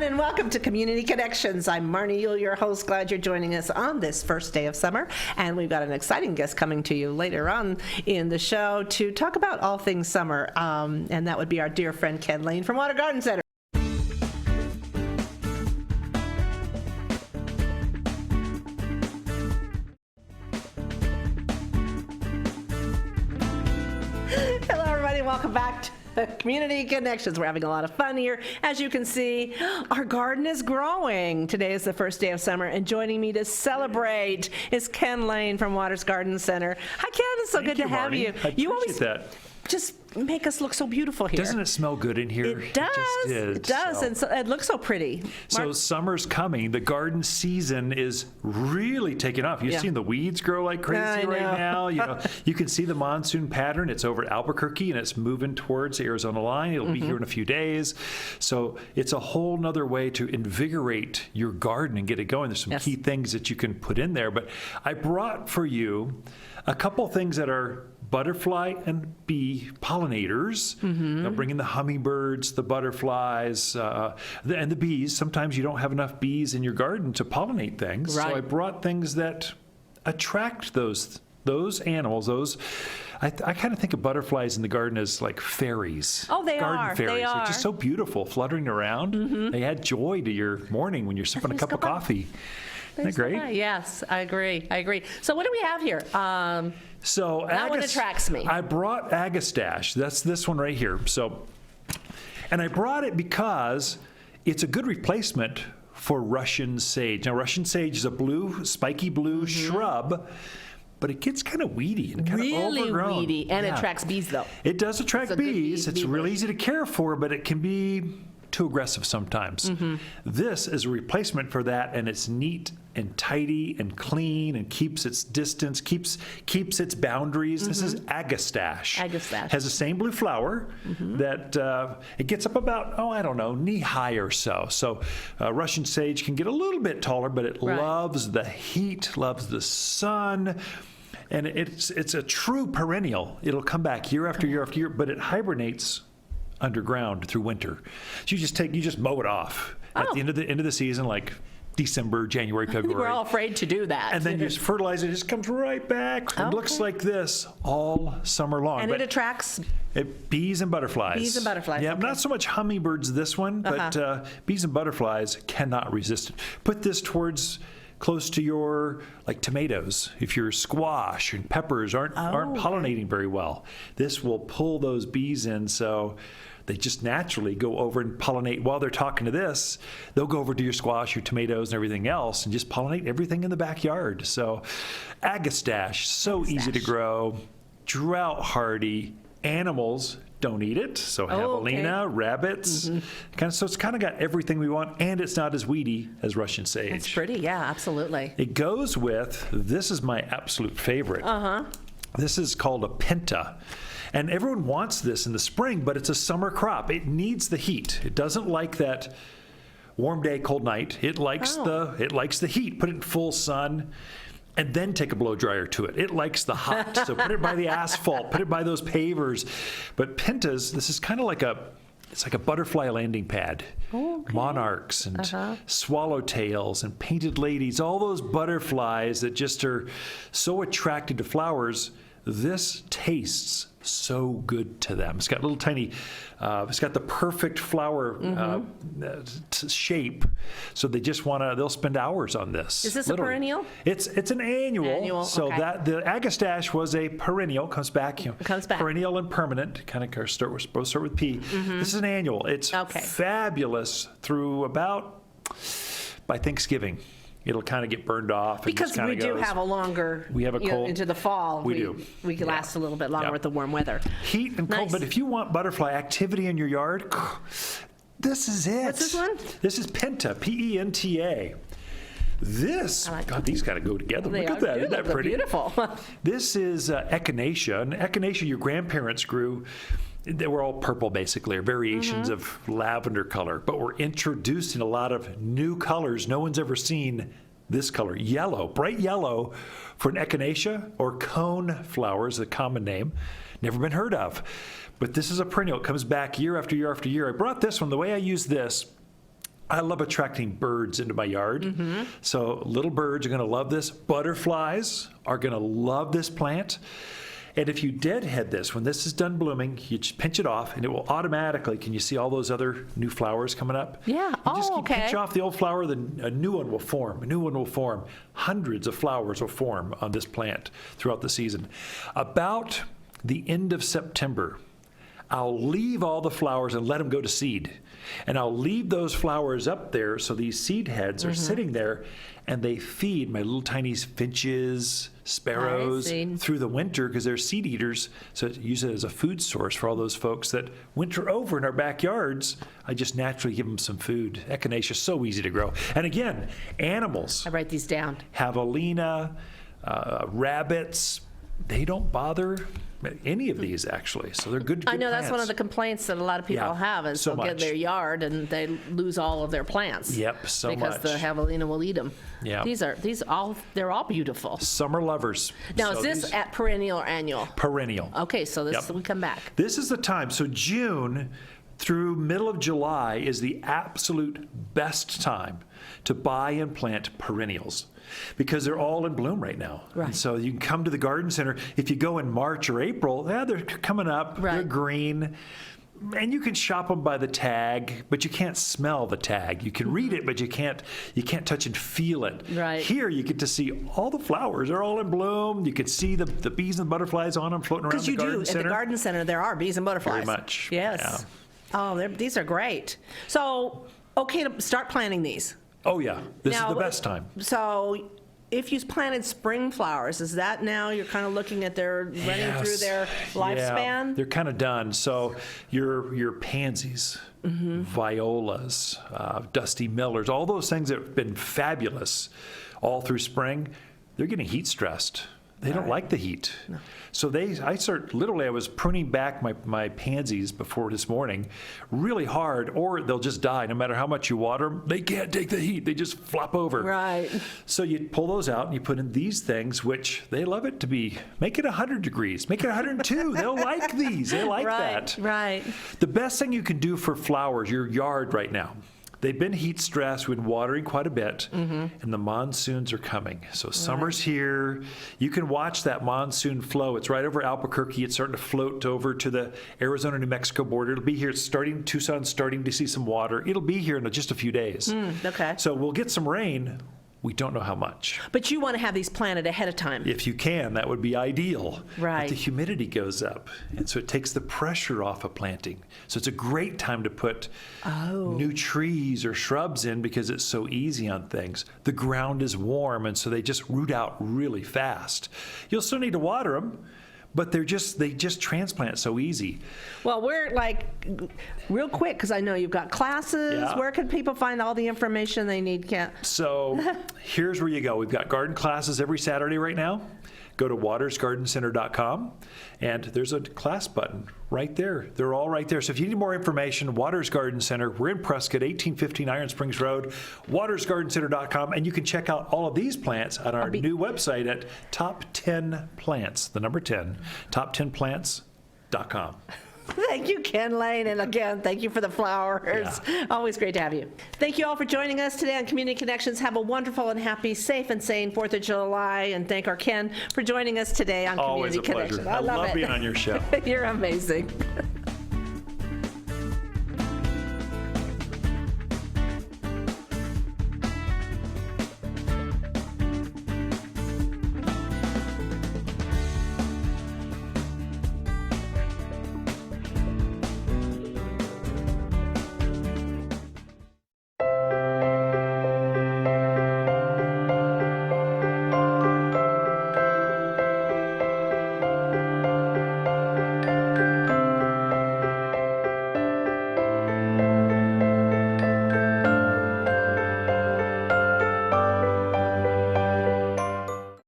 everyone, and welcome to Community Connections. I'm Marnie, your host. Glad you're joining us on this first day of summer. And we've got an exciting guest coming to you later on in the show to talk about all things summer. And that would be our dear friend Ken Lain from Water Garden Center. Hello, everybody. Welcome back to Community Connections. We're having a lot of fun here. As you can see, our garden is growing. Today is the first day of summer, and joining me to celebrate is Ken Lain from Waters Garden Center. Hi, Ken. It's so good to have you. You always that. Just make us look so beautiful here. Doesn't it smell good in here? It does. It does, and so it looks so pretty. So summer's coming. The garden season is really taking off. You've seen the weeds grow like crazy right now. You can see the monsoon pattern. It's over at Albuquerque, and it's moving towards the Arizona line. It'll be here in a few days. So it's a whole nother way to invigorate your garden and get it going. There's some key things that you can put in there. But I brought for you a couple things that are butterfly and bee pollinators. They'll bring in the hummingbirds, the butterflies, and the bees. Sometimes you don't have enough bees in your garden to pollinate things. Right. So I brought things that attract those animals. I kind of think of butterflies in the garden as like fairies. Oh, they garden are. Fairies. They are. They're just so beautiful, fluttering around. They add joy to your morning when you're sipping a cup of coffee. Isn't that great? Yes, I agree. So what do we have here? So that one attracts me. I brought Agastache. That's this one right here. And I brought it because it's a good replacement for Russian sage. Now, Russian sage is a spiky blue shrub, but it gets kind of weedy and kind of overgrown. Really weedy, and it attracts bees, though. It does attract bees. It's really easy to care for, but it can be too aggressive sometimes. This is a replacement for that, and it's neat and tidy and clean and keeps its distance, keeps its boundaries. This is Agastache. Agastache. Has the same blue flower that it gets up about, knee high or so. So Russian sage can get a little bit taller, but it loves the heat, loves the sun. And it's a true perennial. It'll come back year after year after year, but it hibernates underground through winter. So you just mow it off at the end of the season, like December, January, February. We're all afraid to do that. And then you just fertilize it. It just comes right back. It looks like this all summer long. And it attracts bees and butterflies. Bees and butterflies. Yeah, not so much hummingbirds this one, but bees and butterflies cannot resist it. Put this close to your tomatoes. If your squash and peppers aren't pollinating very well, this will pull those bees in, so they just naturally go over and pollinate. While they're talking to this, they'll go over to your squash, your tomatoes, and everything else, and just pollinate everything in the backyard. So Agastache, easy to grow, drought hardy. Animals don't eat it, so javelina, rabbits. So it's kind of got everything we want, and it's not as weedy as Russian sage. It's pretty, yeah, absolutely. It goes with, this is my absolute favorite. This is called a Penta. And everyone wants this in the spring, but it's a summer crop. It needs the heat. It doesn't like that warm day, cold night. It likes the heat. Put it in full sun. And then take a blow dryer to it. It likes the hot, so put it by the asphalt, put it by those pavers. But Pentas, this is kind of it's like a butterfly landing pad. Monarchs and swallowtails and painted ladies, all those butterflies that just are so attracted to flowers. This tastes so good to them. It's got little tiny, it's got the perfect flower shape. So they'll spend hours on this. Is this a perennial? It's an annual. So that the Agastache was a perennial, comes back. Perennial and permanent, kind of both start with P. This is an annual. It's fabulous through about by Thanksgiving. It'll kind of get burned off. Because we do have a longer, into the fall. We do. We can last a little bit longer with the warm weather. Heat and cold, but if you want butterfly activity in your yard, this is it. What's this one? This is Penta, P-E-N-T-A. This, God, these got to go together. Look at that. Isn't that pretty? Beautiful. This is Echinacea. And Echinacea, your grandparents grew. They were all purple, basically, or variations of lavender color. But we're introducing a lot of new colors. No one's ever seen this color, yellow, bright yellow, for an Echinacea, or cone flower is the common name. Never been heard of. But this is a perennial. It comes back year after year after year. I brought this one. The way I use this, I love attracting birds into my yard. So little birds are going to love this. Butterflies are going to love this plant. And if you deadhead this, when this is done blooming, you just pinch it off, and it will automatically, can you see all those other new flowers coming up? Yeah. You just Okay. pinch off the old flower, then a new one will form. A new one will form. Hundreds of flowers will form on this plant throughout the season. About the end of September, I'll leave all the flowers and let them go to seed. And I'll leave those flowers up there so these seed heads are sitting there, and they feed my little tiny finches, sparrows I see. through the winter because they're seed eaters. So use it as a food source for all those folks that winter over in our backyards. I just naturally give them some food. Echinacea is so easy to grow. And again, animals, I write these down. javelina, rabbits, they don't bother any of these actually. So they're good. I know that's one plants. of the complaints that a lot of people Yeah, have is so they'll get in much. their yard and they lose all of their plants. Yep, so because much. the javelina will eat them. Yeah. They're all beautiful. Summer lovers. Now, So is this these- at perennial or annual? perennial? Okay, so this Yep. we come back. This is the time. So June through middle of July is the absolute best time to buy and plant perennials because they're all in bloom right now. Right. And so you can come to the garden center. If you go in March or April, they're coming up. They're Right. green. And you can shop them by the tag, but you can't smell the tag. You can read it, but you can't touch and feel it. Right. Here you get to see all the flowers. They're all in bloom. You can see the bees and butterflies on them floating around Because the you do, garden at center. the garden center, there are bees and butterflies. Very much, Yes. yeah. Oh, these are great. So, okay to start planting these. Oh yeah, this Now, is the best time. So, if you planted spring flowers, is that now you're kind of looking at their running through Yes. their Yeah, lifespan? they're kind of done. So your pansies, violas, dusty millers, all those things that have been fabulous all through spring, they're getting heat stressed. They don't like the heat. So I was pruning back my pansies before this morning really hard, or they'll just die. No matter how much you water them, they can't take the heat. They just flop over. Right. So you pull those out and you put in these things, which they love it to be, make it 100 degrees, make it 102. They'll like these. They like that. Right. The best thing you can do for flowers, your yard right now, they've been heat stressed, we've been watering quite a bit, and the monsoons are coming. So summer's here. You can watch that monsoon flow. It's right over Albuquerque. It's starting to float over to the Arizona-New Mexico border. It'll be here. It's starting, Tucson's starting to see some water. It'll be here in just a few days. Okay. So we'll get some rain. We don't know how much. But you want to have these planted ahead of time. If you can, that would be ideal. Right. But the humidity goes up, and so it takes the pressure off of planting. So it's a great time to put new trees or shrubs in because it's so easy on things. The ground is warm, and so they just root out really fast. You'll still need to water them, but they just transplant so easy. Well, we're like real quick because I know you've got classes. Yeah. Where can people find all the information they need? So here's where you go. We've got garden classes every Saturday right now. Go to watersgardencenter.com, and there's a class button right there. They're all right there. So if you need more information, Waters Garden Center, we're in Prescott, 1815 Iron Springs Road, watersgardencenter.com, and you can check out all of these plants on our new website at Top 10 Plants, the number 10, top10plants.com. Thank you, Ken Lain. And again, thank you for the flowers. Always great to have you. Thank you all for joining us today on Community Connections. Have a wonderful and happy, safe and sane 4th of July. And thank our Ken for joining us today on Always Community a pleasure. Connections. I love it. being on your show. You're amazing.